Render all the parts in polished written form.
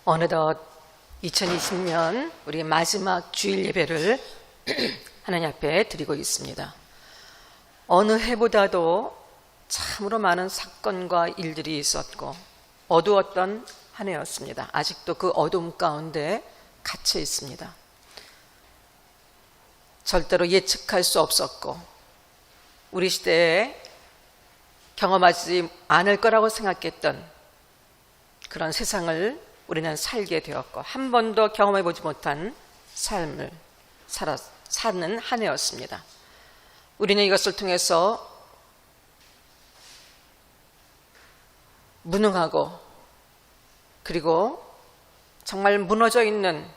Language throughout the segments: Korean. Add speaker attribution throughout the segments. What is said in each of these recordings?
Speaker 1: 어느덧 2020년 우리 마지막 주일 예배를 하나님 앞에 드리고 있습니다. 어느 해보다도 참으로 많은 사건과 일들이 있었고 어두웠던 한 해였습니다. 아직도 그 어둠 가운데 갇혀 있습니다. 절대로 예측할 수 없었고 우리 시대에 경험하지 않을 거라고 생각했던 그런 세상을 우리는 살게 되었고 한 번도 경험해보지 못한 삶을 사는 한 해였습니다. 우리는 이것을 통해서 무능하고 그리고 정말 무너져 있는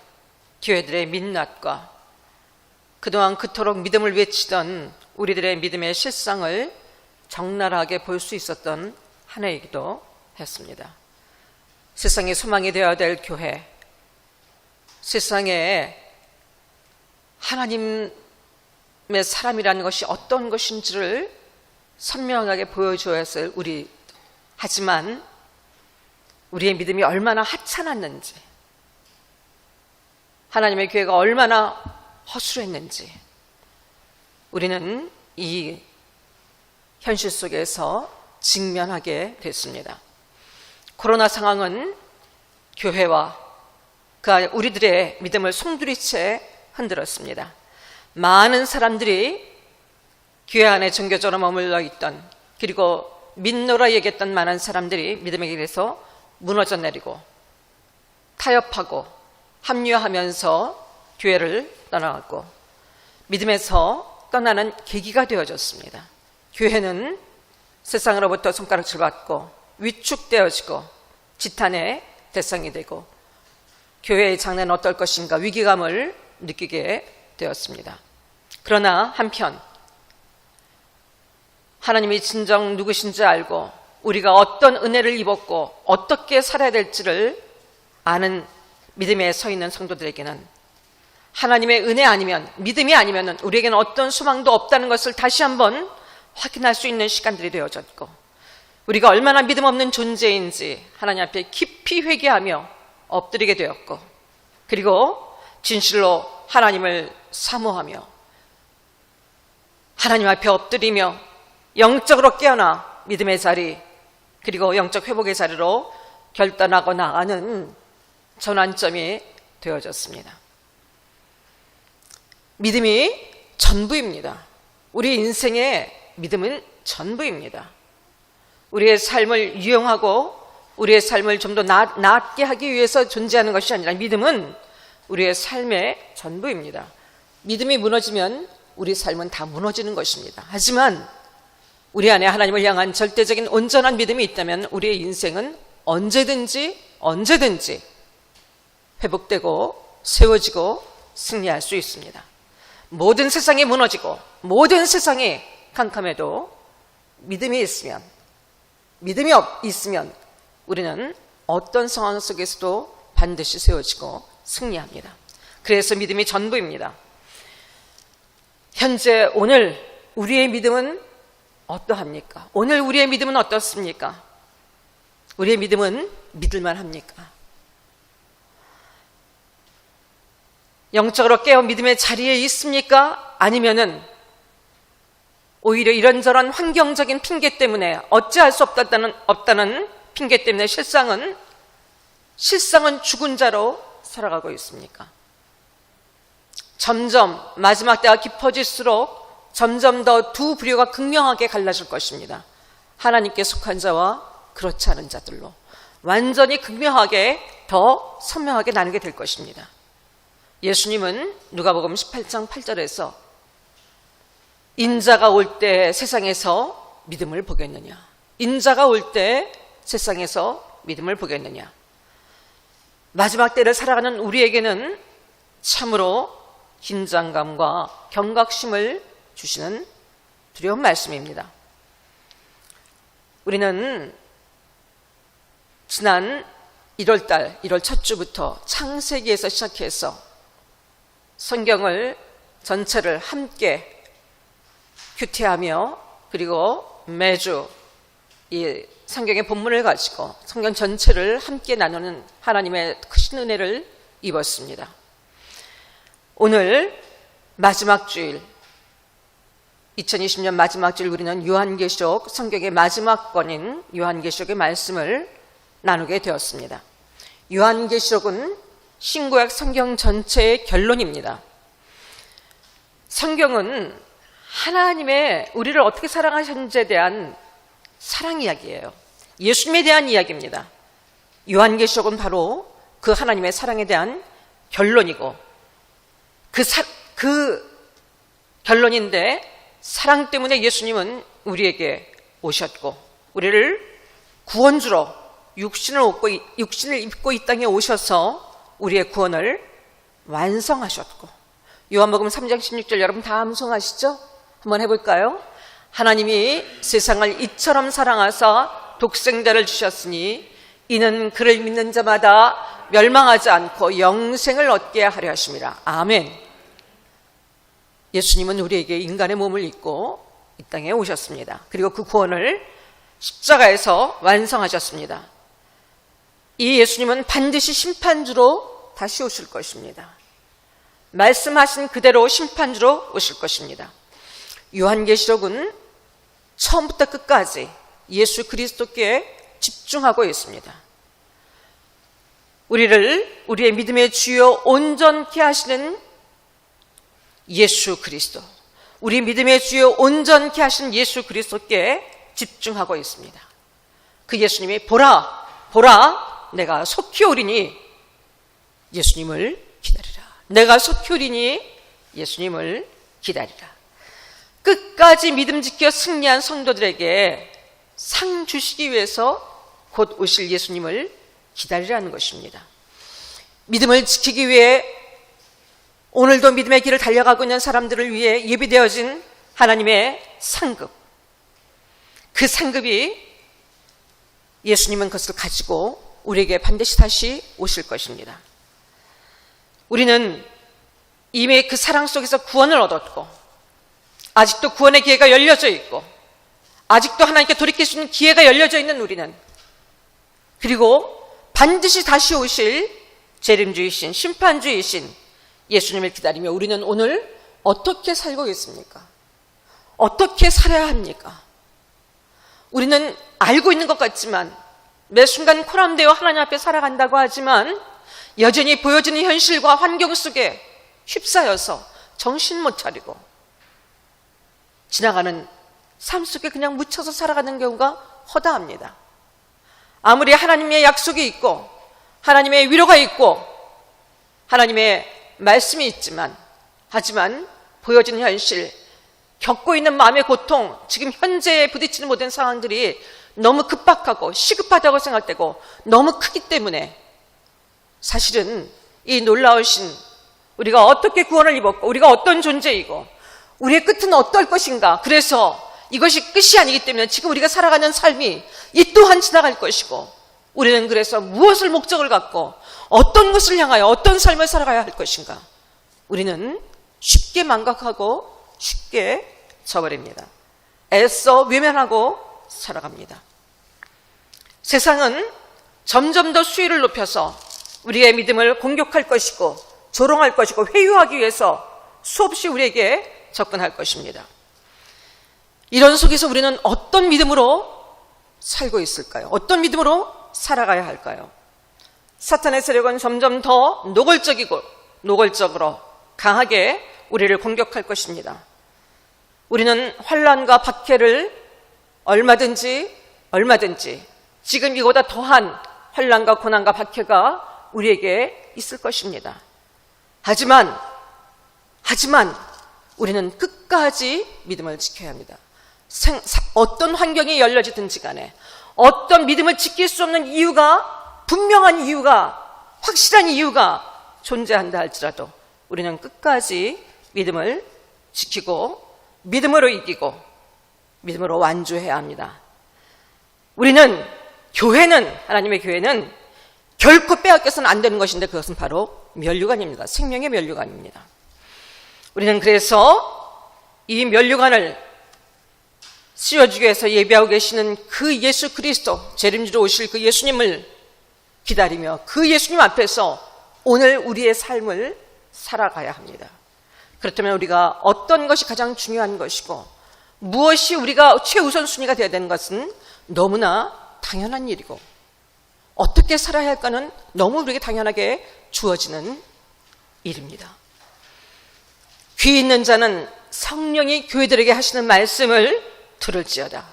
Speaker 1: 교회들의 민낯과 그동안 그토록 믿음을 외치던 우리들의 믿음의 실상을 적나라하게 볼 수 있었던 한 해이기도 했습니다. 세상의 소망이 되어야 될 교회, 세상에 하나님의 사람이라는 것이 어떤 것인지를 선명하게 보여줘야 했을 우리, 하지만 우리의 믿음이 얼마나 하찮았는지, 하나님의 교회가 얼마나 허술했는지 우리는 이 현실 속에서 직면하게 됐습니다. 코로나 상황은 교회와 우리들의 믿음을 송두리째 흔들었습니다. 많은 사람들이 교회 안에 정교적으로 머물러 있던, 그리고 믿노라 얘기했던 많은 사람들이 믿음의 길에서 무너져 내리고 타협하고 합류하면서 교회를 떠나갔고 믿음에서 떠나는 계기가 되어졌습니다. 교회는 세상으로부터 손가락질 받고 위축되어지고 지탄의 대상이 되고 교회의 장래는 어떨 것인가 위기감을 느끼게 되었습니다. 그러나 한편 하나님이 진정 누구신지 알고 우리가 어떤 은혜를 입었고 어떻게 살아야 될지를 아는 믿음에 서 있는 성도들에게는 하나님의 은혜 아니면, 믿음이 아니면 우리에게는 어떤 소망도 없다는 것을 다시 한번 확인할 수 있는 시간들이 되어졌고 우리가 얼마나 믿음 없는 존재인지 하나님 앞에 깊이 회개하며 엎드리게 되었고 그리고 진실로 하나님을 사모하며 하나님 앞에 엎드리며 영적으로 깨어나 믿음의 자리 그리고 영적 회복의 자리로 결단하고 나가는 전환점이 되어졌습니다. 믿음이 전부입니다. 우리 인생의 믿음은 전부입니다. 우리의 삶을 유용하고 우리의 삶을 좀 더 낫게 하기 위해서 존재하는 것이 아니라 믿음은 우리의 삶의 전부입니다. 믿음이 무너지면 우리 삶은 다 무너지는 것입니다. 하지만 우리 안에 하나님을 향한 절대적인 온전한 믿음이 있다면 우리의 인생은 언제든지 회복되고 세워지고 승리할 수 있습니다. 모든 세상이 무너지고 모든 세상이 캄캄해도 믿음이 있으면 우리는 어떤 상황 속에서도 반드시 세워지고 승리합니다. 그래서 믿음이 전부입니다. 현재 오늘 우리의 믿음은 어떠합니까? 오늘 우리의 믿음은 어떻습니까? 우리의 믿음은 믿을만 합니까? 영적으로 깨어 믿음의 자리에 있습니까? 아니면은 오히려 이런저런 환경적인 핑계 때문에 어찌할 수 없다는 핑계 때문에 실상은 죽은 자로 살아가고 있습니까? 점점 마지막 때가 깊어질수록 점점 더 두 부류가 극명하게 갈라질 것입니다. 하나님께 속한 자와 그렇지 않은 자들로 완전히 극명하게 더 선명하게 나누게 될 것입니다. 예수님은 누가복음 18장 8절에서 인자가 올 때 세상에서 믿음을 보겠느냐, 인자가 올 때 세상에서 믿음을 보겠느냐. 마지막 때를 살아가는 우리에게는 참으로 긴장감과 경각심을 주시는 두려운 말씀입니다. 우리는 지난 1월 첫 주부터 창세기에서 시작해서 성경을 전체를 함께 큐티하며 그리고 매주 이 성경의 본문을 가지고 성경 전체를 함께 나누는 하나님의 크신 은혜를 입었습니다. 오늘 마지막 주일, 2020년 마지막 주일 우리는 요한계시록 성경의 마지막 권인 요한계시록의 말씀을 나누게 되었습니다. 요한계시록은 신구약 성경 전체의 결론입니다. 성경은 하나님의 우리를 어떻게 사랑하셨는지에 대한 사랑 이야기예요. 예수님에 대한 이야기입니다. 요한계시록은 바로 그 하나님의 사랑에 대한 결론이고 그 결론인데 사랑 때문에 예수님은 우리에게 오셨고 우리를 구원주로 육신을 입고 이 땅에 오셔서 우리의 구원을 완성하셨고 요한복음 3장 16절 여러분 다 암송하시죠? 한번 해볼까요? 하나님이 세상을 이처럼 사랑하사 독생자를 주셨으니 이는 그를 믿는 자마다 멸망하지 않고 영생을 얻게 하려 하심이라. 아멘. 예수님은 우리에게 인간의 몸을 입고 이 땅에 오셨습니다. 그리고 그 구원을 십자가에서 완성하셨습니다. 이 예수님은 반드시 심판주로 다시 오실 것입니다. 말씀하신 그대로 심판주로 오실 것입니다. 요한계시록은 처음부터 끝까지 예수 그리스도께 집중하고 있습니다. 우리의 믿음의 주요 온전케 하시는 예수 그리스도, 우리 믿음의 주요 온전케 하신 예수 그리스도께 집중하고 있습니다. 그 예수님이 보라 내가 속히 오리니 예수님을 기다리라. 내가 속히 오리니 예수님을 기다리라. 끝까지 믿음 지켜 승리한 성도들에게 상 주시기 위해서 곧 오실 예수님을 기다리라는 것입니다. 믿음을 지키기 위해 오늘도 믿음의 길을 달려가고 있는 사람들을 위해 예비되어진 하나님의 상급, 그 상급이 예수님은 그것을 가지고 우리에게 반드시 다시 오실 것입니다. 우리는 이미 그 사랑 속에서 구원을 얻었고 아직도 구원의 기회가 열려져 있고 아직도 하나님께 돌이킬 수 있는 기회가 열려져 있는 우리는, 그리고 반드시 다시 오실 재림주이신 심판주이신 예수님을 기다리며 우리는 오늘 어떻게 살고 있습니까? 어떻게 살아야 합니까? 우리는 알고 있는 것 같지만 매 순간 코람되어 하나님 앞에 살아간다고 하지만 여전히 보여지는 현실과 환경 속에 휩싸여서 정신 못 차리고 지나가는 삶 속에 그냥 묻혀서 살아가는 경우가 허다합니다. 아무리 하나님의 약속이 있고 하나님의 위로가 있고 하나님의 말씀이 있지만 하지만 보여지는 현실, 겪고 있는 마음의 고통, 지금 현재에 부딪히는 모든 상황들이 너무 급박하고 시급하다고 생각되고 너무 크기 때문에 사실은 이 놀라우신 우리가 어떻게 구원을 입었고 우리가 어떤 존재이고 우리의 끝은 어떨 것인가, 그래서 이것이 끝이 아니기 때문에 지금 우리가 살아가는 삶이 이 또한 지나갈 것이고 우리는 그래서 무엇을 목적을 갖고 어떤 것을 향하여 어떤 삶을 살아가야 할 것인가, 우리는 쉽게 망각하고 쉽게 저버립니다. 애써 외면하고 살아갑니다. 세상은 점점 더 수위를 높여서 우리의 믿음을 공격할 것이고 조롱할 것이고 회유하기 위해서 수없이 우리에게 접근할 것입니다. 이런 속에서 우리는 어떤 믿음으로 살고 있을까요? 어떤 믿음으로 살아가야 할까요? 사탄의 세력은 점점 더 노골적으로 강하게 우리를 공격할 것입니다. 우리는 환난과 박해를 얼마든지 지금 이보다 더한 환난과 고난과 박해가 우리에게 있을 것입니다. 하지만 우리는 끝까지 믿음을 지켜야 합니다. 어떤 환경이 열려지든지 간에 어떤 믿음을 지킬 수 없는 이유가, 분명한 이유가, 확실한 이유가 존재한다 할지라도 우리는 끝까지 믿음을 지키고 믿음으로 이기고 믿음으로 완주해야 합니다. 하나님의 교회는 결코 빼앗겨서는 안 되는 것인데 그것은 바로 면류관입니다. 생명의 면류관입니다. 우리는 그래서 이 면류관을 씌워주기 위해서 예비하고 계시는 그 예수 그리스도, 재림주로 오실 그 예수님을 기다리며 그 예수님 앞에서 오늘 우리의 삶을 살아가야 합니다. 그렇다면 우리가 어떤 것이 가장 중요한 것이고 무엇이 우리가 최우선순위가 되어야 되는 것은 너무나 당연한 일이고 어떻게 살아야 할까는 너무 우리에게 당연하게 주어지는 일입니다. 귀 있는 자는 성령이 교회들에게 하시는 말씀을 들을지어다.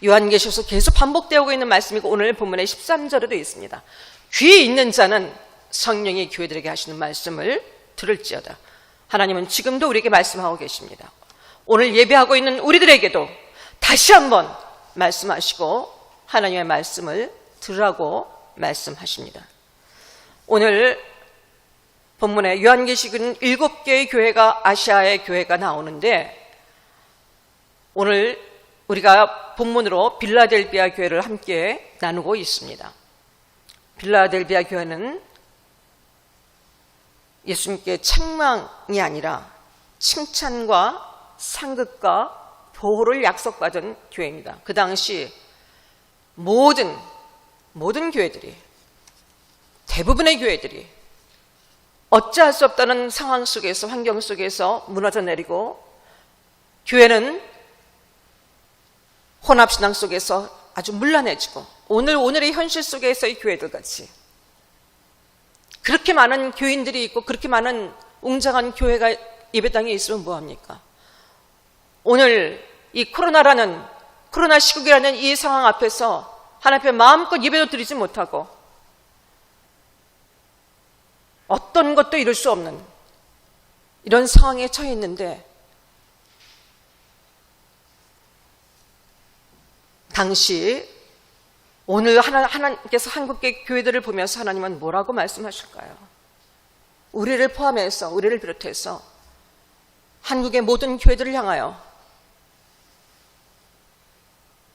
Speaker 1: 요한계시에서 계속 반복되고 있는 말씀이고 오늘 본문의 13절에도 있습니다. 귀 있는 자는 성령이 교회들에게 하시는 말씀을 들을지어다. 하나님은 지금도 우리에게 말씀하고 계십니다. 오늘 예배하고 있는 우리들에게도 다시 한번 말씀하시고 하나님의 말씀을 들으라고 말씀하십니다. 오늘 본문에 요한계시록은 7개의 교회가 아시아의 교회가 나오는데 오늘 우리가 본문으로 빌라델비아 교회를 함께 나누고 있습니다. 빌라델비아 교회는 예수님께 책망이 아니라 칭찬과 상급과 보호를 약속받은 교회입니다. 그 당시 모든 교회들이, 대부분의 교회들이 어찌할 수 없다는 상황 속에서, 환경 속에서 무너져 내리고 교회는 혼합신앙 속에서 아주 문란해지고 오늘의 현실 속에서의 교회들 같이 그렇게 많은 교인들이 있고 그렇게 많은 웅장한 교회가 예배당에 있으면 뭐합니까? 오늘 이 코로나 시국이라는 이 상황 앞에서 하나님 앞에 마음껏 예배도 드리지 못하고 어떤 것도 이룰 수 없는 이런 상황에 처해 있는데 당시 오늘 하나님께서 한국의 교회들을 보면서 하나님은 뭐라고 말씀하실까요? 우리를 포함해서, 우리를 비롯해서 한국의 모든 교회들을 향하여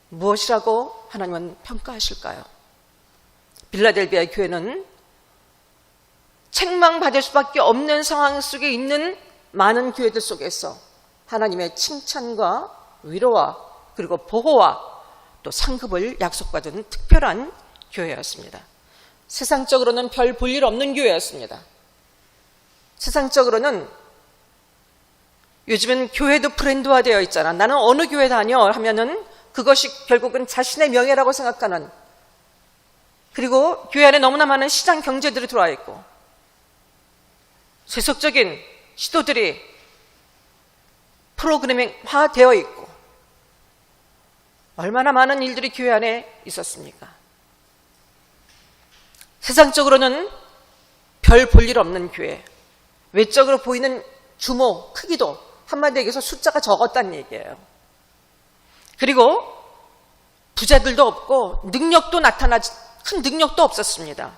Speaker 1: 무엇이라고 하나님은 평가하실까요? 빌라델비아 교회는 책망받을 수밖에 없는 상황 속에 있는 많은 교회들 속에서 하나님의 칭찬과 위로와 그리고 보호와 또 상급을 약속받은 특별한 교회였습니다. 세상적으로는 별 볼 일 없는 교회였습니다. 세상적으로는 요즘은 교회도 브랜드화되어 있잖아. 나는 어느 교회 다녀 하면은 그것이 결국은 자신의 명예라고 생각하는, 그리고 교회 안에 너무나 많은 시장 경제들이 들어와 있고 세속적인 시도들이 프로그래밍화 되어 있고 얼마나 많은 일들이 교회 안에 있었습니까? 세상적으로는 별 볼 일 없는 교회, 외적으로 보이는 규모, 크기도 한마디로 얘기해서 숫자가 적었다는 얘기예요. 그리고 부자들도 없고 큰 능력도 없었습니다.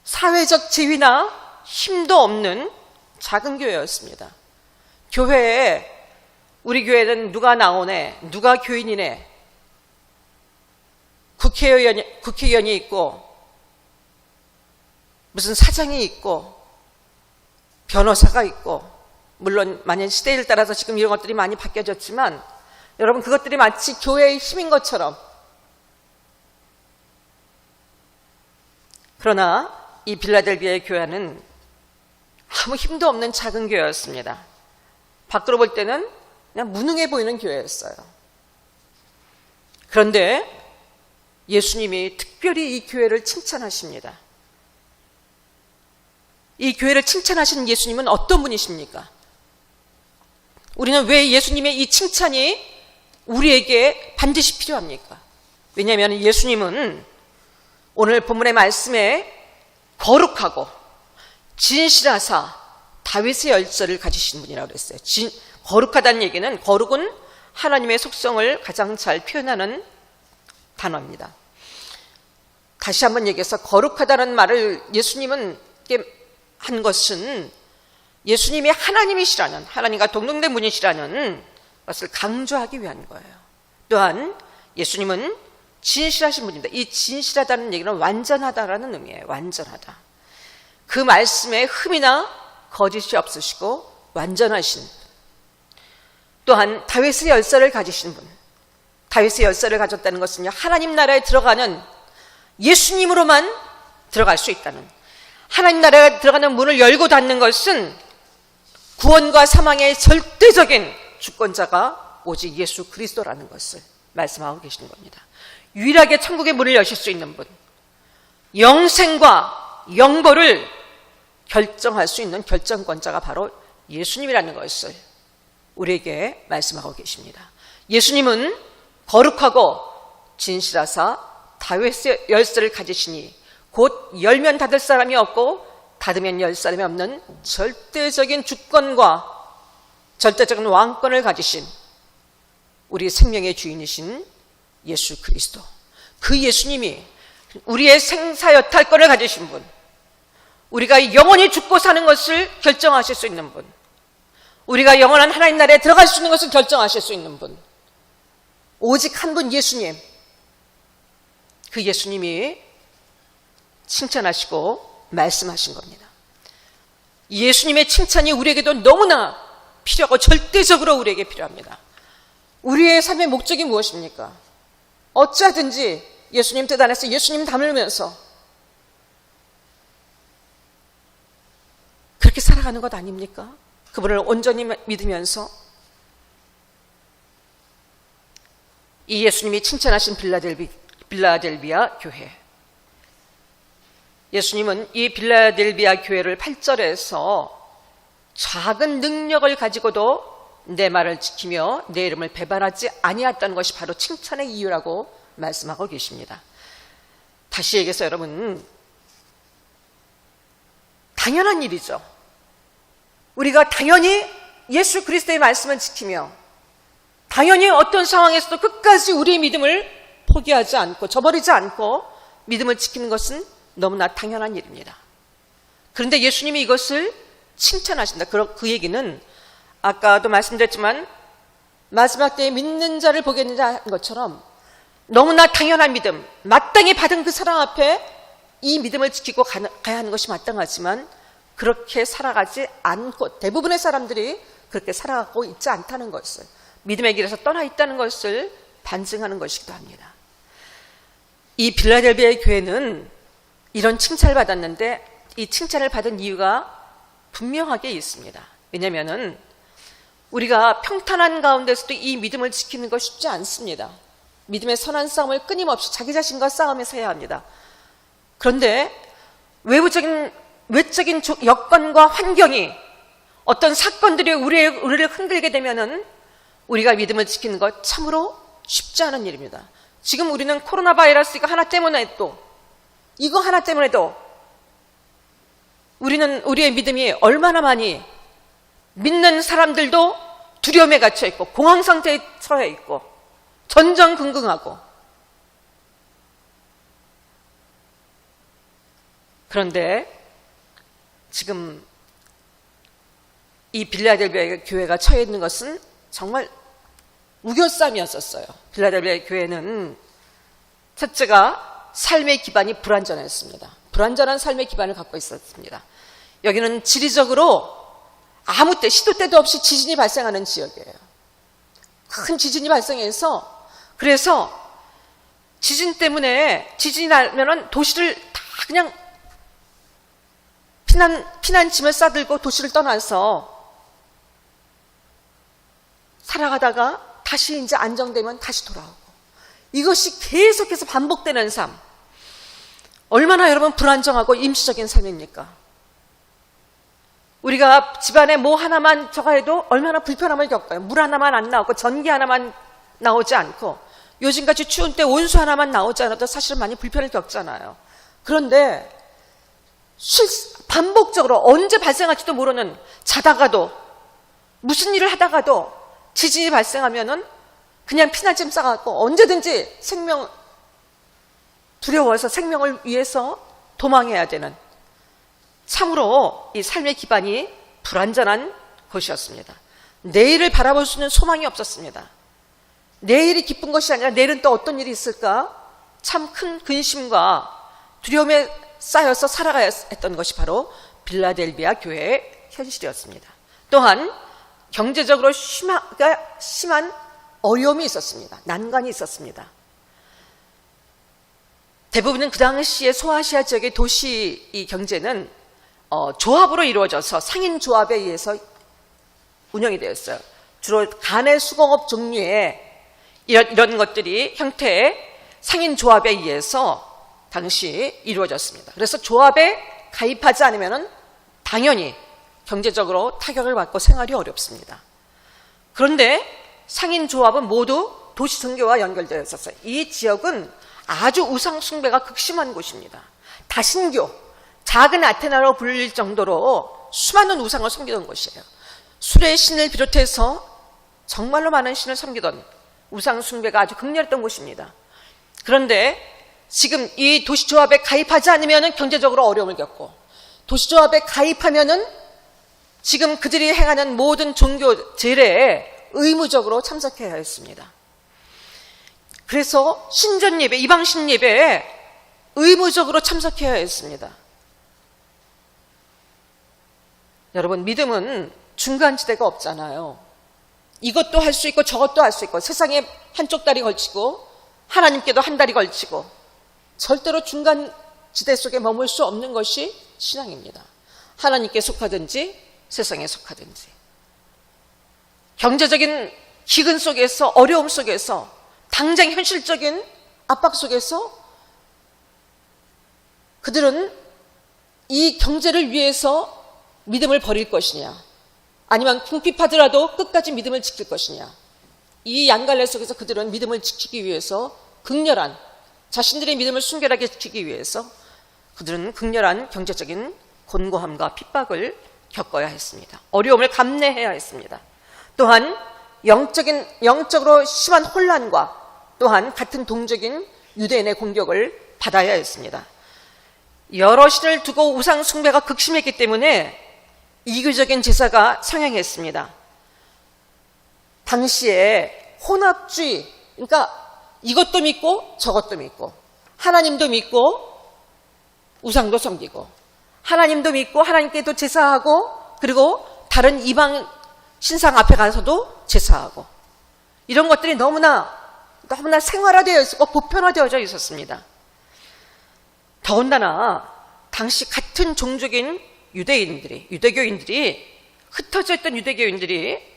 Speaker 1: 사회적 지위나 힘도 없는 작은 교회였습니다. 교회에 우리 교회는 누가 나오네, 누가 교인이네, 국회의원이 있고 무슨 사장이 있고 변호사가 있고, 물론 많은 시대를 따라서 지금 이런 것들이 많이 바뀌어졌지만 여러분, 그것들이 마치 교회의 힘인 것처럼, 그러나 이 빌라델비아의 교회는 아무 힘도 없는 작은 교회였습니다. 밖으로 볼 때는 그냥 무능해 보이는 교회였어요. 그런데 예수님이 특별히 이 교회를 칭찬하십니다. 이 교회를 칭찬하시는 예수님은 어떤 분이십니까? 우리는 왜 예수님의 이 칭찬이 우리에게 반드시 필요합니까? 왜냐하면 예수님은 오늘 본문의 말씀에 거룩하고 진실하사 다윗의 열쇠를 가지신 분이라고 그랬어요. 거룩하다는 얘기는, 거룩은 하나님의 속성을 가장 잘 표현하는 단어입니다. 다시 한번 얘기해서 거룩하다는 말을 예수님은 한 것은 예수님이 하나님이시라는, 하나님과 동등된 분이시라는 것을 강조하기 위한 거예요. 또한 예수님은 진실하신 분입니다. 이 진실하다는 얘기는 완전하다라는 의미예요. 완전하다. 그 말씀에 흠이나 거짓이 없으시고 완전하신, 또한 다윗의 열쇠를 가지신 분, 다윗의 열쇠를 가졌다는 것은요, 하나님 나라에 들어가는 예수님으로만 들어갈 수 있다는, 하나님 나라에 들어가는 문을 열고 닫는 것은 구원과 사망의 절대적인 주권자가 오직 예수 그리스도라는 것을 말씀하고 계시는 겁니다. 유일하게 천국의 문을 여실 수 있는 분, 영생과 영벌을 결정할 수 있는 결정권자가 바로 예수님이라는 것을 우리에게 말씀하고 계십니다. 예수님은 거룩하고 진실하사 다윗의 열쇠를 가지시니 곧 열면 닫을 사람이 없고 닫으면 열 사람이 없는 절대적인 주권과 절대적인 왕권을 가지신 우리 생명의 주인이신 예수 그리스도, 그 예수님이 우리의 생사여탈권을 가지신 분, 우리가 영원히 죽고 사는 것을 결정하실 수 있는 분, 우리가 영원한 하나님 나라에 들어갈 수 있는 것을 결정하실 수 있는 분, 오직 한 분 예수님, 그 예수님이 칭찬하시고 말씀하신 겁니다. 예수님의 칭찬이 우리에게도 너무나 필요하고 절대적으로 우리에게 필요합니다. 우리의 삶의 목적이 무엇입니까? 어찌하든지 예수님 뜻 안에서 예수님 닮으면서 그렇게 살아가는 것 아닙니까? 그분을 온전히 믿으면서 이 예수님이 칭찬하신 빌라델비아 교회, 예수님은 이 빌라델비아 교회를 8절에서 작은 능력을 가지고도 내 말을 지키며 내 이름을 배반하지 아니했다는 것이 바로 칭찬의 이유라고 말씀하고 계십니다. 다시 얘기해서 여러분, 당연한 일이죠. 우리가 당연히 예수 그리스도의 말씀을 지키며 당연히 어떤 상황에서도 끝까지 우리의 믿음을 포기하지 않고 저버리지 않고 믿음을 지키는 것은 너무나 당연한 일입니다. 그런데 예수님이 이것을 칭찬하신다. 그 얘기는 아까도 말씀드렸지만 마지막 때에 믿는 자를 보겠느냐 한 것처럼 너무나 당연한 믿음, 마땅히 받은 그 사랑 앞에 이 믿음을 지키고 가야 하는 것이 마땅하지만 그렇게 살아가지 않고 대부분의 사람들이 그렇게 살아가고 있지 않다는 것을, 믿음의 길에서 떠나 있다는 것을 반증하는 것이기도 합니다. 이 빌라델비아의 교회는 이런 칭찬을 받았는데 이 칭찬을 받은 이유가 분명하게 있습니다. 왜냐하면 우리가 평탄한 가운데서도 이 믿음을 지키는 것 쉽지 않습니다. 믿음의 선한 싸움을 끊임없이 자기 자신과 싸우면서 해야 합니다. 그런데 외적인 여건과 환경이, 어떤 사건들이 우리를 흔들게 되면은 우리가 믿음을 지키는 것 참으로 쉽지 않은 일입니다. 지금 우리는 코로나 바이러스 이거 하나 때문에도 우리는 우리의 믿음이 얼마나 많이, 믿는 사람들도 두려움에 갇혀 있고 공황 상태에 처해 있고 전전긍긍하고, 그런데 지금 이 빌라델비아 교회가 처해 있는 것은 정말 우겨쌈이었었어요. 빌라델비아 교회는 첫째가 삶의 기반이 불완전했습니다. 불완전한 삶의 기반을 갖고 있었습니다. 여기는 지리적으로 아무 때, 시도 때도 없이 지진이 발생하는 지역이에요. 큰 지진이 발생해서, 그래서 지진 때문에, 지진이 나면은 도시를 다 그냥 피난짐을 싸들고 도시를 떠나서 살아가다가 다시 이제 안정되면 다시 돌아오고, 이것이 계속해서 반복되는 삶, 얼마나 여러분 불안정하고 임시적인 삶입니까? 우리가 집안에 뭐 하나만 저거 해도 얼마나 불편함을 겪어요. 물 하나만 안 나오고 전기 하나만 나오지 않고, 요즘같이 추운 때 온수 하나만 나오지 않아도 사실은 많이 불편을 겪잖아요. 그런데 반복적으로 언제 발생할지도 모르는, 자다가도 무슨 일을 하다가도 지진이 발생하면은 그냥 피난짐 싸갖고 언제든지 두려워서 생명을 위해서 도망해야 되는, 참으로 이 삶의 기반이 불완전한 곳이었습니다. 내일을 바라볼 수 있는 소망이 없었습니다. 내일이 기쁜 것이 아니라 내일은 또 어떤 일이 있을까? 참 큰 근심과 두려움에 쌓여서 살아가야 했던 것이 바로 빌라델비아 교회의 현실이었습니다. 또한 경제적으로 심한 어려움이 있었습니다. 난관이 있었습니다. 대부분은 그 당시에 소아시아 지역의 도시 이 경제는 조합으로 이루어져서 상인 조합에 의해서 운영이 되었어요. 주로 간의 수공업 종류의 이런 것들이 형태의 상인 조합에 의해서 당시 이루어졌습니다. 그래서 조합에 가입하지 않으면 당연히 경제적으로 타격을 받고 생활이 어렵습니다. 그런데 상인 조합은 모두 도시 종교와 연결되어 있었어요. 이 지역은 아주 우상 숭배가 극심한 곳입니다. 다신교, 작은 아테나로 불릴 정도로 수많은 우상을 섬기던 곳이에요. 술의 신을 비롯해서 정말로 많은 신을 섬기던 우상 숭배가 아주 극렬했던 곳입니다. 그런데 지금 이 도시조합에 가입하지 않으면 경제적으로 어려움을 겪고, 도시조합에 가입하면은 지금 그들이 행하는 모든 종교 제례에 의무적으로 참석해야 했습니다. 그래서 신전 예배, 이방신 예배에 의무적으로 참석해야 했습니다. 여러분, 믿음은 중간지대가 없잖아요. 이것도 할 수 있고 저것도 할 수 있고, 세상에 한쪽 다리 걸치고 하나님께도 한 다리 걸치고, 절대로 중간지대 속에 머물 수 없는 것이 신앙입니다. 하나님께 속하든지 세상에 속하든지. 경제적인 기근 속에서, 어려움 속에서, 당장 현실적인 압박 속에서 그들은 이 경제를 위해서 믿음을 버릴 것이냐, 아니면 궁핍하더라도 끝까지 믿음을 지킬 것이냐, 이 양갈래 속에서 그들은 믿음을 지키기 위해서 극렬한, 자신들의 믿음을 순결하게 지키기 위해서 그들은 극렬한 경제적인 곤고함과 핍박을 겪어야 했습니다. 어려움을 감내해야 했습니다. 또한 영적으로 심한 혼란과 또한 같은 동족인 유대인의 공격을 받아야 했습니다. 여러 신을 두고 우상 숭배가 극심했기 때문에 이교적인 제사가 성행했습니다. 당시에 혼합주의, 그러니까 이것도 믿고 저것도 믿고, 하나님도 믿고 우상도 섬기고, 하나님도 믿고 하나님께도 제사하고, 그리고 다른 이방 신상 앞에 가서도 제사하고, 이런 것들이 너무나 생활화되어 있었고 보편화되어져 있었습니다. 더군다나 당시 같은 종족인 유대교인들이 흩어져 있던 유대교인들이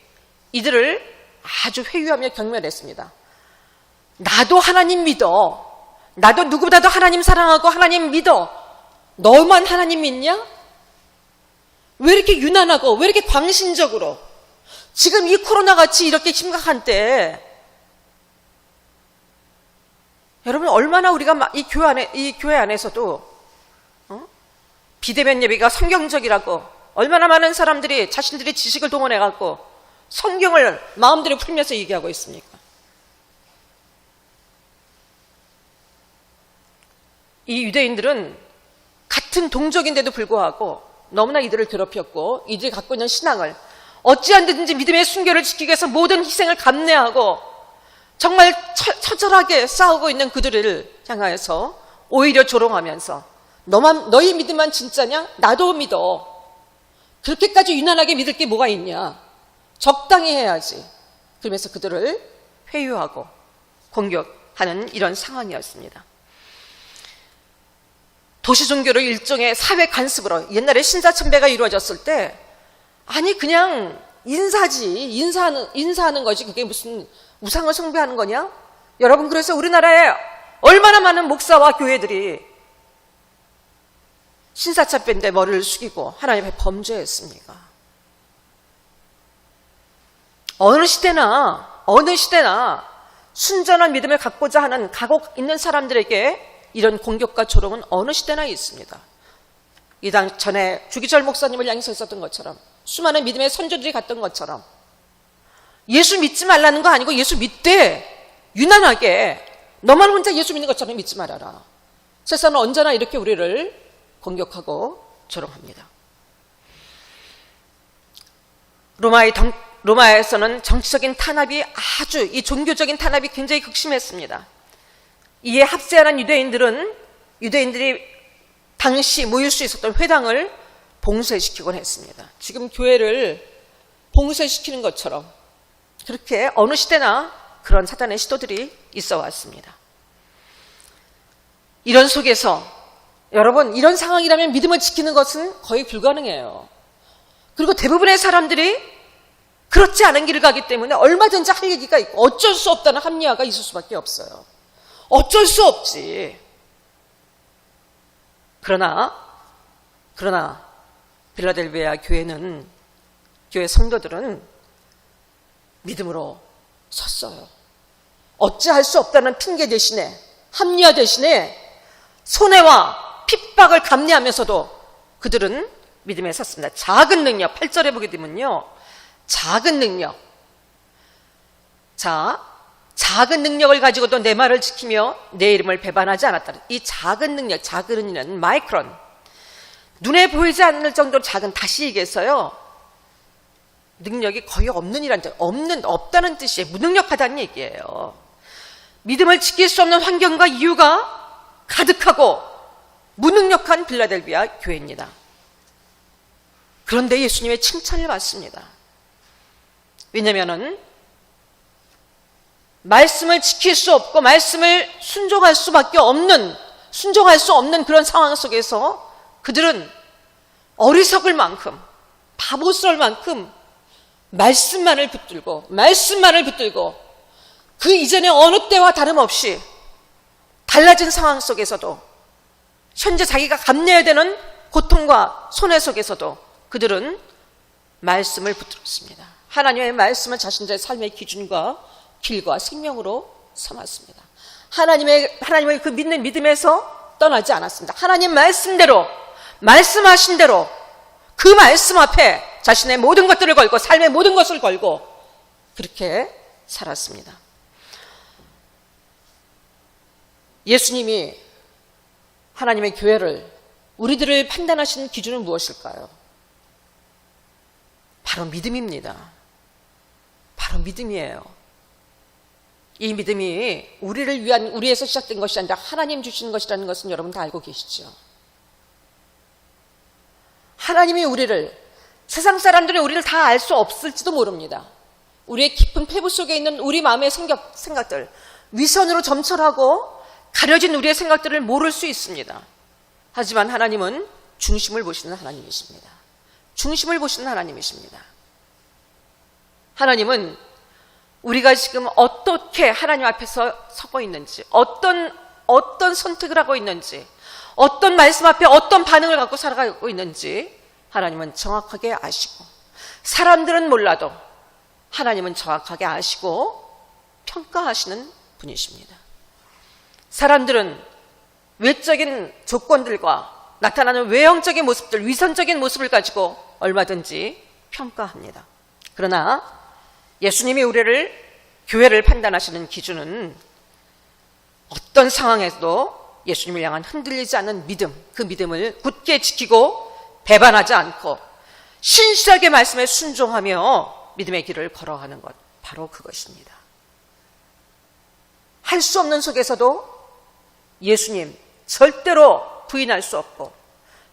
Speaker 1: 이들을 아주 회유하며 경멸했습니다. 나도 하나님 믿어. 나도 누구보다도 하나님 사랑하고 하나님 믿어. 너만 하나님 믿냐? 왜 이렇게 유난하고 왜 이렇게 광신적으로, 지금 이 코로나 같이 이렇게 심각한 때 여러분, 얼마나 우리가 이 교회 안에서도 비대면 예배가 성경적이라고 얼마나 많은 사람들이 자신들의 지식을 동원해갖고 성경을 마음대로 풀면서 얘기하고 있습니까? 이 유대인들은 같은 동족인데도 불구하고 너무나 이들을 괴롭혔고, 이들이 갖고 있는 신앙을 어찌한든지 믿음의 순결을 지키기 위해서 모든 희생을 감내하고 정말 처절하게 싸우고 있는 그들을 향하여서 오히려 조롱하면서 너희 믿음만 진짜냐? 나도 믿어. 그렇게까지 유난하게 믿을 게 뭐가 있냐? 적당히 해야지. 그러면서 그들을 회유하고 공격하는 이런 상황이었습니다. 도시 종교를 일종의 사회 간습으로, 옛날에 신사참배가 이루어졌을 때 아니 그냥 인사하는 거지, 그게 무슨 우상을 숭배하는 거냐? 여러분, 그래서 우리나라에 얼마나 많은 목사와 교회들이 신사참배인데 머리를 숙이고 하나님 앞에 범죄했습니까? 어느 시대나 순전한 믿음을 갖고자 하는 각오 있는 사람들에게 이런 공격과 조롱은 어느 시대나 있습니다. 이 당 전에 주기철 목사님을 향해서 있었던 것처럼, 수많은 믿음의 선조들이 갔던 것처럼, 예수 믿지 말라는 거 아니고 예수 믿되 유난하게 너만 혼자 예수 믿는 것처럼 믿지 말아라. 세상은 언제나 이렇게 우리를 공격하고 조롱합니다. 로마에서는 정치적인 탄압이 이 종교적인 탄압이 굉장히 극심했습니다. 이에 합세하는 유대인들이 당시 모일 수 있었던 회당을 봉쇄시키곤 했습니다. 지금 교회를 봉쇄시키는 것처럼 그렇게 어느 시대나 그런 사탄의 시도들이 있어 왔습니다. 이런 속에서 여러분, 이런 상황이라면 믿음을 지키는 것은 거의 불가능해요. 그리고 대부분의 사람들이 그렇지 않은 길을 가기 때문에 얼마든지 할 얘기가 있고 어쩔 수 없다는 합리화가 있을 수밖에 없어요. 어쩔 수 없지. 그러나 빌라델비아 교회는, 교회 성도들은 믿음으로 섰어요. 어찌할 수 없다는 핑계 대신에, 합리화 대신에 손해와 핍박을 감내하면서도 그들은 믿음에 섰습니다. 작은 능력, 8절에 보게 되면요, 작은 능력. 자, 작은 능력을 가지고도 내 말을 지키며 내 이름을 배반하지 않았다. 이 작은 능력, 작은 의미는 마이크론, 눈에 보이지 않을 정도로 작은, 다시 얘기해서요, 능력이 거의 없는 이란 뜻, 없다는 뜻이에요. 무능력하다는 얘기예요. 믿음을 지킬 수 없는 환경과 이유가 가득하고 무능력한 빌라델비아 교회입니다. 그런데 예수님의 칭찬을 받습니다. 왜냐하면 말씀을 지킬 수 없고 말씀을 순종할 수 없는 그런 상황 속에서 그들은 어리석을 만큼, 바보스러울 만큼 말씀만을 붙들고 그 이전의 어느 때와 다름없이 달라진 상황 속에서도, 현재 자기가 감내해야 되는 고통과 손해 속에서도 그들은 말씀을 붙들었습니다. 하나님의 말씀을 자신들의 삶의 기준과 길과 생명으로 삼았습니다. 하나님의 그 믿는 믿음에서 떠나지 않았습니다. 하나님 말씀대로, 말씀하신 대로 그 말씀 앞에 자신의 모든 것들을 걸고, 삶의 모든 것을 걸고 그렇게 살았습니다. 예수님이 하나님의 교회를, 우리들을 판단하시는 기준은 무엇일까요? 바로 믿음입니다. 바로 믿음이에요. 이 믿음이 우리를 위한, 우리에서 시작된 것이 아니라 하나님 주시는 것이라는 것은 여러분 다 알고 계시죠? 하나님이 세상 사람들은 우리를 다 알 수 없을지도 모릅니다. 우리의 깊은 폐부 속에 있는 우리 마음의 생각들, 위선으로 점철하고 가려진 우리의 생각들을 모를 수 있습니다. 하지만 하나님은 중심을 보시는 하나님이십니다. 중심을 보시는 하나님이십니다. 하나님은 우리가 지금 어떻게 하나님 앞에서 서고 있는지, 어떤 선택을 하고 있는지, 어떤 말씀 앞에 어떤 반응을 갖고 살아가고 있는지 하나님은 정확하게 아시고, 사람들은 몰라도 하나님은 정확하게 아시고 평가하시는 분이십니다. 사람들은 외적인 조건들과 나타나는 외형적인 모습들, 위선적인 모습을 가지고 얼마든지 평가합니다. 그러나 예수님이 교회를 판단하시는 기준은 어떤 상황에서도 예수님을 향한 흔들리지 않는 믿음, 그 믿음을 굳게 지키고 배반하지 않고 신실하게 말씀에 순종하며 믿음의 길을 걸어가는 것, 바로 그것입니다. 할 수 없는 속에서도 예수님 절대로 부인할 수 없고,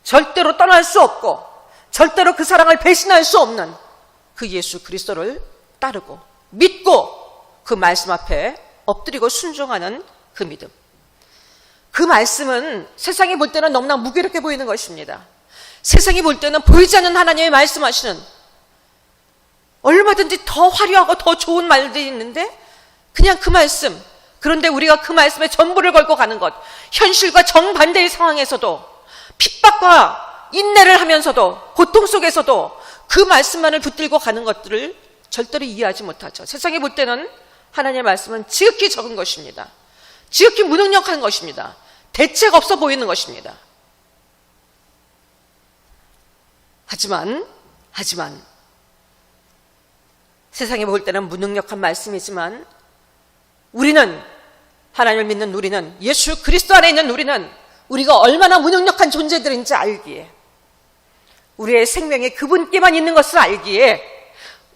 Speaker 1: 절대로 떠날 수 없고, 절대로 그 사랑을 배신할 수 없는 그 예수 그리스도를 따르고 믿고 그 말씀 앞에 엎드리고 순종하는 그 믿음. 그 말씀은 세상이 볼 때는 너무나 무게롭게 보이는 것입니다. 세상이 볼 때는 보이지 않는 하나님의 말씀하시는, 얼마든지 더 화려하고 더 좋은 말들이 있는데 그냥 그 말씀, 그런데 우리가 그 말씀에 전부를 걸고 가는 것, 현실과 정반대의 상황에서도, 핍박과 인내를 하면서도, 고통 속에서도 그 말씀만을 붙들고 가는 것들을 절대로 이해하지 못하죠. 세상이 볼 때는 하나님의 말씀은 지극히 적은 것입니다. 지극히 무능력한 것입니다. 대책 없어 보이는 것입니다. 하지만 세상이 볼 때는 무능력한 말씀이지만 우리는, 하나님을 믿는 우리는, 예수 그리스도 안에 있는 우리는 우리가 얼마나 무능력한 존재들인지 알기에, 우리의 생명이 그분께만 있는 것을 알기에,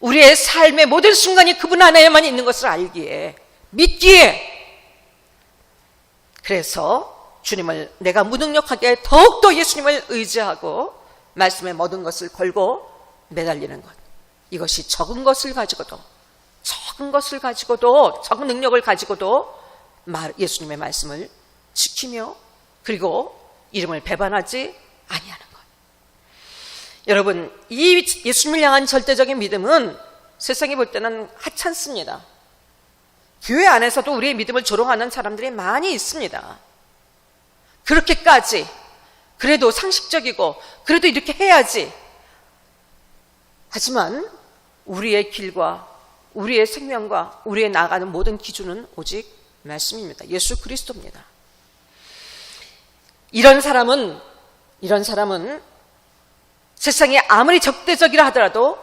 Speaker 1: 우리의 삶의 모든 순간이 그분 안에만 있는 것을 알기에, 믿기에, 그래서 주님을, 내가 무능력하게 더욱더 예수님을 의지하고 말씀의 모든 것을 걸고 매달리는 것, 이것이 적은 것을 가지고도, 적은 적은 것을 가지고도, 적은 능력을 가지고도 예수님의 말씀을 지키며 그리고 이름을 배반하지 아니하는 것. 여러분, 이 예수님을 향한 절대적인 믿음은 세상이 볼 때는 하찮습니다. 교회 안에서도 우리의 믿음을 조롱하는 사람들이 많이 있습니다. 그렇게까지 그래도 상식적이고 그래도 이렇게 해야지. 하지만 우리의 길과 우리의 생명과 우리의 나아가는 모든 기준은 오직 말씀입니다. 예수 그리스도입니다. 이런 사람은 세상이 아무리 적대적이라 하더라도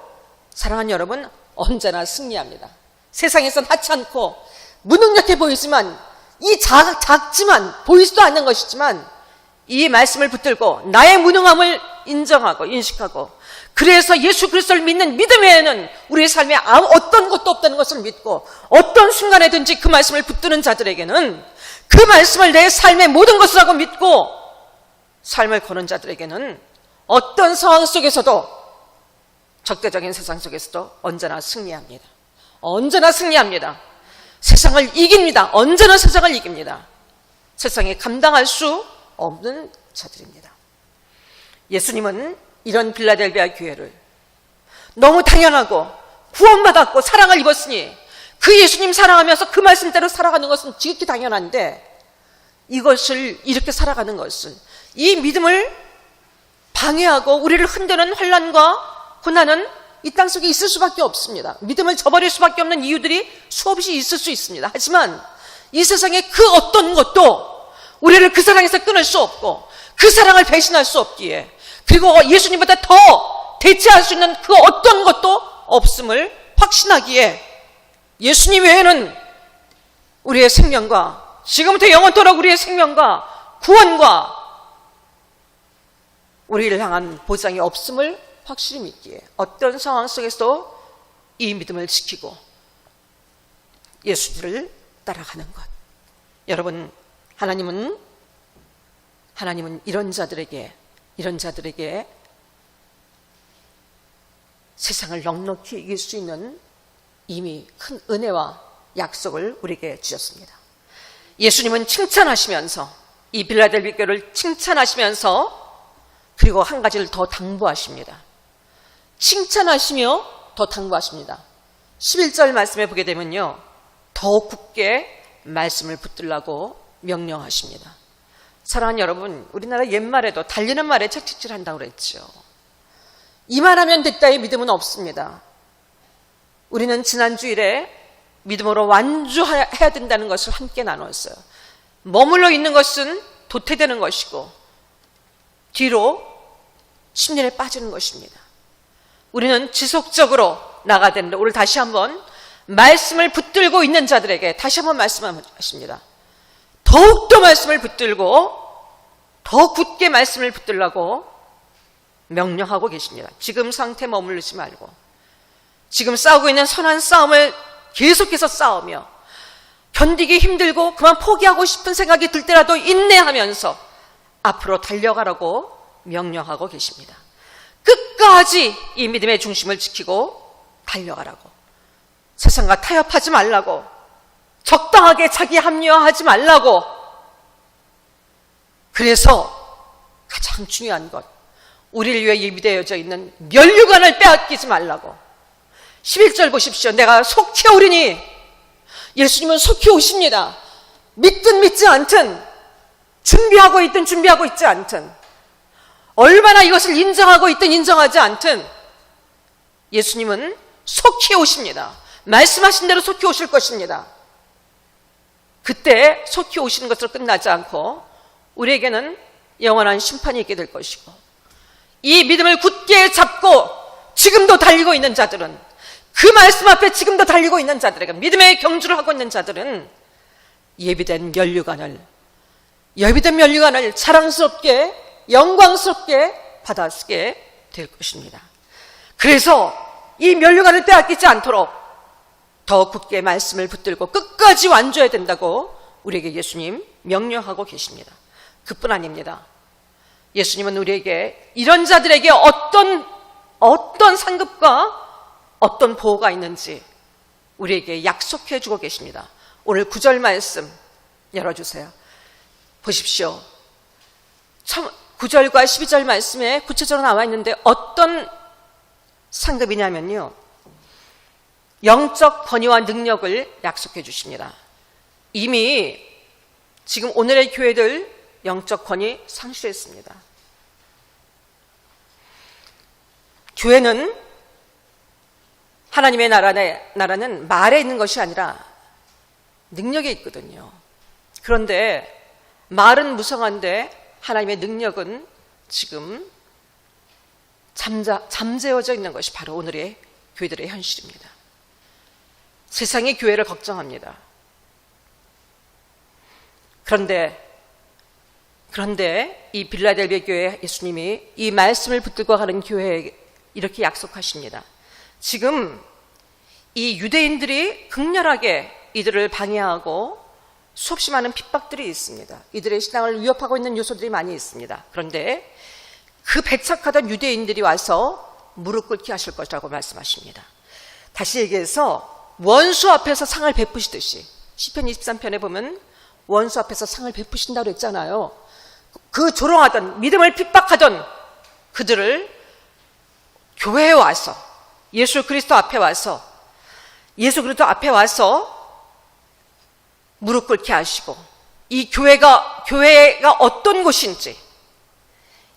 Speaker 1: 사랑하는 여러분, 언제나 승리합니다. 세상에선 하찮고 무능력해 보이지만, 이 작지만 보이지도 않는 것이지만 이 말씀을 붙들고 나의 무능함을 인정하고 인식하고, 그래서 예수 그리스도를 믿는 믿음 외에는 우리의 삶에 어떤 것도 없다는 것을 믿고 어떤 순간에든지 그 말씀을 붙드는 자들에게는, 그 말씀을 내 삶의 모든 것을 하고 믿고 삶을 거는 자들에게는 어떤 상황 속에서도, 적대적인 세상 속에서도 언제나 승리합니다. 언제나 승리합니다. 세상을 이깁니다. 언제나 세상을 이깁니다. 세상에 감당할 수 없는 자들입니다. 예수님은 이런 빌라델비아 교회를 너무 당연하고 구원받았고 사랑을 입었으니 그 예수님 사랑하면서 그 말씀대로 살아가는 것은 지극히 당연한데, 이것을 이렇게 살아가는 것은, 이 믿음을 방해하고 우리를 흔드는 환난과 고난은 이 땅 속에 있을 수밖에 없습니다. 믿음을 저버릴 수밖에 없는 이유들이 수없이 있을 수 있습니다. 하지만 이 세상에 그 어떤 것도 우리를 그 사랑에서 끊을 수 없고 그 사랑을 배신할 수 없기에, 그리고 예수님보다 더 대체할 수 있는 그 어떤 것도 없음을 확신하기에, 예수님 외에는 우리의 생명과 지금부터 영원토록 우리의 생명과 구원과 우리를 향한 보장이 없음을 확실히 믿기에 어떤 상황 속에서도 이 믿음을 지키고 예수를 따라가는 것. 여러분, 하나님은 이런 자들에게 세상을 넉넉히 이길 수 있는 이미 큰 은혜와 약속을 우리에게 주셨습니다. 예수님은 칭찬하시면서, 이 빌라델비 교회를 칭찬하시면서 그리고 한 가지를 더 당부하십니다. 칭찬하시며 더 당부하십니다. 11절 말씀에 보게 되면요, 더 굳게 말씀을 붙들라고 명령하십니다. 사랑하는 여러분, 우리나라 옛말에도 달리는 말에 채찍질한다고 그랬죠. 이 말하면 됐다의 믿음은 없습니다. 우리는 지난 주일에 믿음으로 완주해야 된다는 것을 함께 나눴어요. 머물러 있는 것은 도태되는 것이고 뒤로 심리에 빠지는 것입니다. 우리는 지속적으로 나가야 되는데, 오늘 다시 한번 말씀을 붙들고 있는 자들에게 다시 한번 말씀하십니다. 더욱더 말씀을 붙들고 더 굳게 말씀을 붙들라고 명령하고 계십니다. 지금 상태 머무르지 말고 지금 싸우고 있는 선한 싸움을 계속해서 싸우며, 견디기 힘들고 그만 포기하고 싶은 생각이 들 때라도 인내하면서 앞으로 달려가라고 명령하고 계십니다. 끝까지 이 믿음의 중심을 지키고 달려가라고, 세상과 타협하지 말라고, 적당하게 자기 합리화하지 말라고. 그래서 가장 중요한 것, 우리를 위해 예비되어져 있는 면류관을 빼앗기지 말라고. 11절 보십시오. 내가 속히 오리니, 예수님은 속히 오십니다. 믿든 믿지 않든, 준비하고 있든 준비하고 있지 않든, 얼마나 이것을 인정하고 있든 인정하지 않든 예수님은 속히 오십니다. 말씀하신 대로 속히 오실 것입니다. 그때 속히 오시는 것으로 끝나지 않고 우리에게는 영원한 심판이 있게 될 것이고, 이 믿음을 굳게 잡고 지금도 달리고 있는 자들은, 그 말씀 앞에 지금도 달리고 있는 자들에게, 믿음의 경주를 하고 있는 자들은 예비된 면류관을 자랑스럽게 영광스럽게 받아쓰게 될 것입니다. 그래서 이 면류관을 빼앗기지 않도록 더 굳게 말씀을 붙들고 끝까지 완주해야 된다고 우리에게 예수님 명령하고 계십니다. 그뿐 아닙니다. 예수님은 우리에게 이런 자들에게 어떤 상급과 어떤 보호가 있는지 우리에게 약속해 주고 계십니다. 오늘 9절 말씀 열어주세요. 보십시오. 9절과 12절 말씀에 구체적으로 나와 있는데 어떤 상급이냐면요, 영적 권위와 능력을 약속해 주십니다. 이미 지금 오늘의 교회들 영적 권위 상실했습니다. 교회는, 하나님의 나라는 말에 있는 것이 아니라 능력에 있거든요. 그런데 말은 무성한데 하나님의 능력은 지금 잠재워져 있는 것이 바로 오늘의 교회들의 현실입니다. 세상이 교회를 걱정합니다. 그런데 이 빌라델비아 교회 예수님이 이 말씀을 붙들고 가는 교회에 이렇게 약속하십니다. 지금 이 유대인들이 극렬하게 이들을 방해하고 수없이 많은 핍박들이 있습니다. 이들의 신앙을 위협하고 있는 요소들이 많이 있습니다. 그런데 그 배척하던 유대인들이 와서 무릎 꿇게 하실 것이라고 말씀하십니다. 다시 얘기해서 원수 앞에서 상을 베푸시듯이, 시편 23편에 보면 원수 앞에서 상을 베푸신다고 했잖아요. 그 조롱하던, 믿음을 핍박하던 그들을 교회에 와서, 예수 그리스도 앞에 와서 무릎 꿇게 하시고, 이 교회가 어떤 곳인지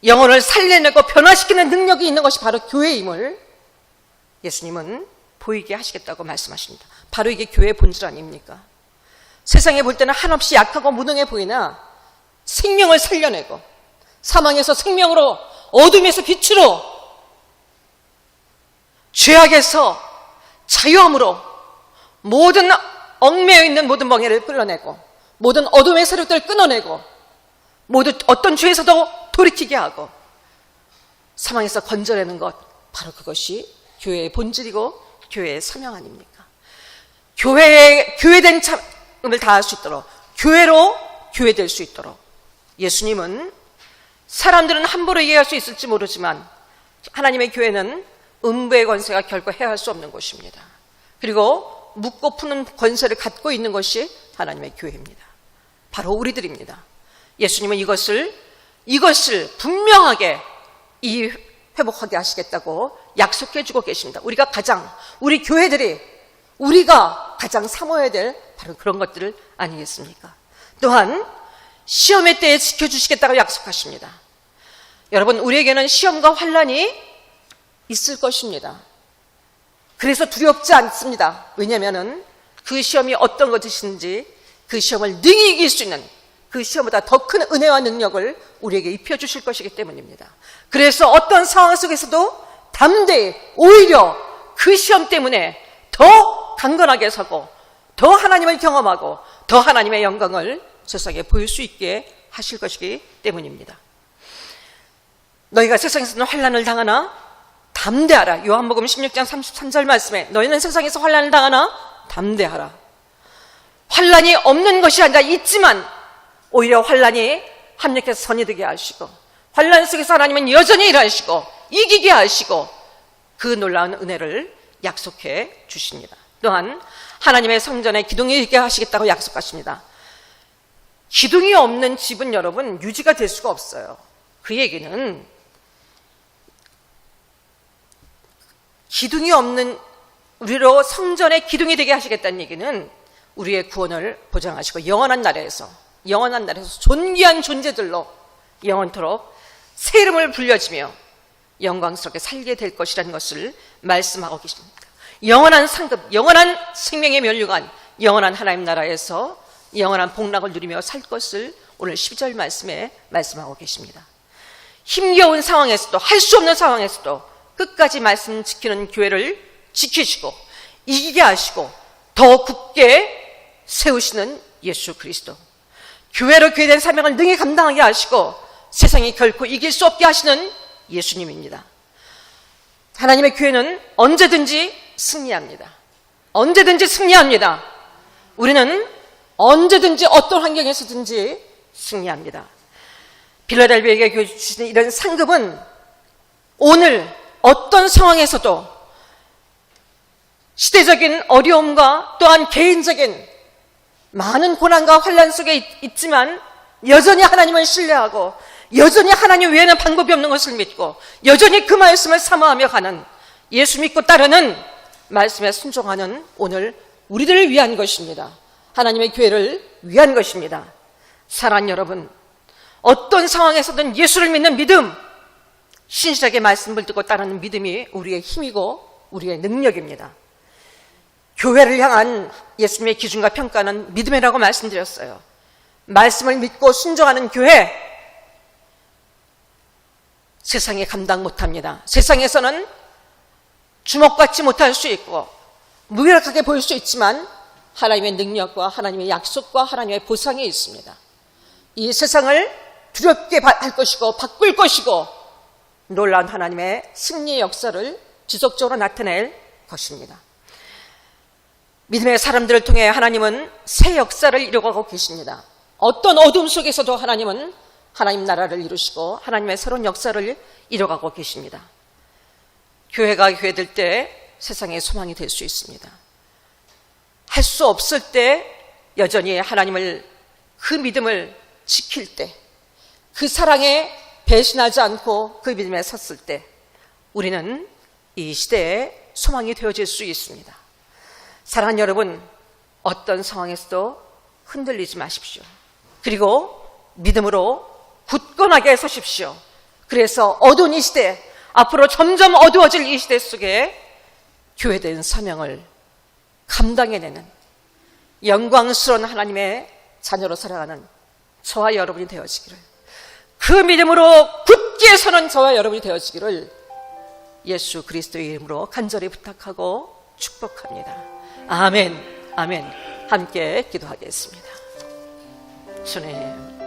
Speaker 1: 영혼을 살려내고 변화시키는 능력이 있는 것이 바로 교회임을 예수님은 보이게 하시겠다고 말씀하십니다. 바로 이게 교회의 본질 아닙니까? 세상에 볼 때는 한없이 약하고 무능해 보이나 생명을 살려내고, 사망에서 생명으로, 어둠에서 빛으로, 죄악에서 자유함으로 모든 얽매여 있는 모든 멍에를 끌어내고, 모든 어둠의 세력들을 끊어내고, 모두 어떤 죄에서도 돌이키게 하고 사망에서 건져내는 것, 바로 그것이 교회의 본질이고 교회의 사명 아닙니까? 교회된 참을 다할 수 있도록, 교회로 교회될 수 있도록 예수님은, 사람들은 함부로 이해할 수 있을지 모르지만 하나님의 교회는 음부의 권세가 결코 해할 수 없는 곳입니다. 그리고 묻고 푸는 권세를 갖고 있는 것이 하나님의 교회입니다. 바로 우리들입니다. 예수님은 이것을 분명하게 회복하게 하시겠다고 약속해 주고 계십니다. 우리 교회들이 우리가 가장 사모해야 될 바로 그런 것들을 아니겠습니까? 또한 시험의 때에 지켜주시겠다고 약속하십니다. 여러분, 우리에게는 시험과 환난이 있을 것입니다. 그래서 두렵지 않습니다. 왜냐하면 그 시험이 어떤 것이신지, 그 시험을 능히 이길 수 있는, 그 시험보다 더 큰 은혜와 능력을 우리에게 입혀주실 것이기 때문입니다. 그래서 어떤 상황 속에서도 담대히, 오히려 그 시험 때문에 더 강건하게 서고, 더 하나님을 경험하고, 더 하나님의 영광을 세상에 보일 수 있게 하실 것이기 때문입니다. 너희가 세상에서는 환난을 당하나 담대하라. 요한복음 16장 33절 말씀에, 너희는 세상에서 환난을 당하나 담대하라. 환난이 없는 것이 아니라 있지만 오히려 환난이 합력해서 선이 되게 하시고, 환난 속에서 하나님은 여전히 일하시고 이기게 하시고 그 놀라운 은혜를 약속해 주십니다. 또한 하나님의 성전에 기둥이 있게 하시겠다고 약속하십니다. 기둥이 없는 집은 여러분 유지가 될 수가 없어요. 그 얘기는 기둥이 없는, 우리로 성전에 기둥이 되게 하시겠다는 얘기는 우리의 구원을 보장하시고 영원한 나라에서 존귀한 존재들로 영원토록 새 이름을 불려지며 영광스럽게 살게 될 것이라는 것을 말씀하고 계십니다. 영원한 상급, 영원한 생명의 면류관, 영원한 하나님 나라에서 영원한 복락을 누리며 살 것을 오늘 12절 말씀에 말씀하고 계십니다. 힘겨운 상황에서도, 할 수 없는 상황에서도 끝까지 말씀 지키는 교회를 지키시고 이기게 하시고 더 굳게 세우시는 예수 그리스도, 교회로 교회된 사명을 능히 감당하게 하시고 세상이 결코 이길 수 없게 하시는 예수님입니다. 하나님의 교회는 언제든지 승리합니다. 언제든지 승리합니다. 우리는 언제든지 어떤 환경에서든지 승리합니다. 빌라델비아에게 교회 주시는 이런 상급은 오늘 어떤 상황에서도 시대적인 어려움과 또한 개인적인 많은 고난과 환난 속에 있지만 여전히 하나님을 신뢰하고 여전히 하나님 외에는 방법이 없는 것을 믿고 여전히 그 말씀을 사모하며 가는, 예수 믿고 따르는 말씀에 순종하는 오늘 우리들을 위한 것입니다. 하나님의 교회를 위한 것입니다. 사랑하는 여러분, 어떤 상황에서든 예수를 믿는 믿음, 신실하게 말씀을 듣고 따르는 믿음이 우리의 힘이고 우리의 능력입니다. 교회를 향한 예수님의 기준과 평가는 믿음이라고 말씀드렸어요. 말씀을 믿고 순종하는 교회, 세상에 감당 못합니다. 세상에서는 주목받지 못할 수 있고 무기력하게 보일 수 있지만 하나님의 능력과 하나님의 약속과 하나님의 보상이 있습니다. 이 세상을 두렵게 할 것이고 바꿀 것이고 놀라운 하나님의 승리의 역사를 지속적으로 나타낼 것입니다. 믿음의 사람들을 통해 하나님은 새 역사를 이루어가고 계십니다. 어떤 어둠 속에서도 하나님은 하나님 나라를 이루시고 하나님의 새로운 역사를 이뤄가고 계십니다. 교회가 교회될 때 세상에 소망이 될 수 있습니다. 할 수 없을 때 여전히 하나님을, 그 믿음을 지킬 때, 그 사랑에 배신하지 않고 그 믿음에 섰을 때 우리는 이 시대에 소망이 되어질 수 있습니다. 사랑하는 여러분, 어떤 상황에서도 흔들리지 마십시오. 그리고 믿음으로 굳건하게 서십시오. 그래서 어두운 이 시대, 앞으로 점점 어두워질 이 시대 속에 교회된 사명을 감당해내는 영광스러운 하나님의 자녀로 살아가는 저와 여러분이 되어지기를, 그 믿음으로 굳게 서는 저와 여러분이 되어지기를 예수 그리스도의 이름으로 간절히 부탁하고 축복합니다. 아멘, 아멘. 함께 기도하겠습니다. 주님,